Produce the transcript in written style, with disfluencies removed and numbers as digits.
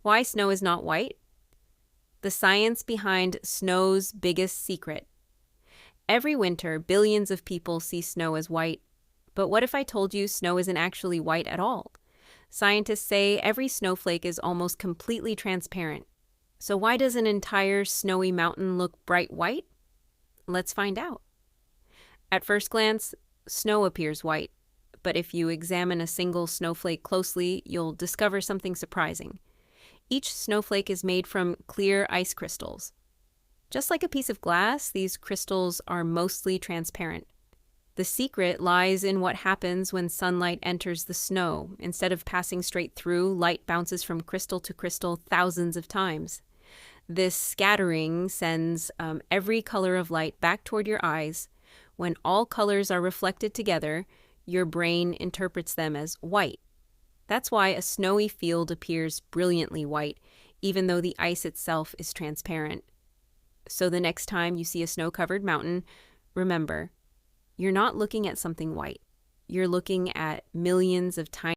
Why snow is not white? The science behind snow's biggest secret. Every winter, billions of people see snow as white. But what if I told you snow isn't actually white at all? Scientists say every snowflake is almost completely transparent. So why does an entire snowy mountain look bright white? Let's find out. At first glance, snow appears white. But if you examine a single snowflake closely, you'll discover something surprising. Each snowflake is made from clear ice crystals. Just like a piece of glass, these crystals are mostly transparent. The secret lies in what happens when sunlight enters the snow. Instead of passing straight through, light bounces from crystal to crystal thousands of times. This scattering sends every color of light back toward your eyes. When all colors are reflected together, your brain interprets them as white. That's why a snowy field appears brilliantly white, even though the ice itself is transparent. So the next time you see a snow-covered mountain, remember, you're not looking at something white. You're looking at millions of tiny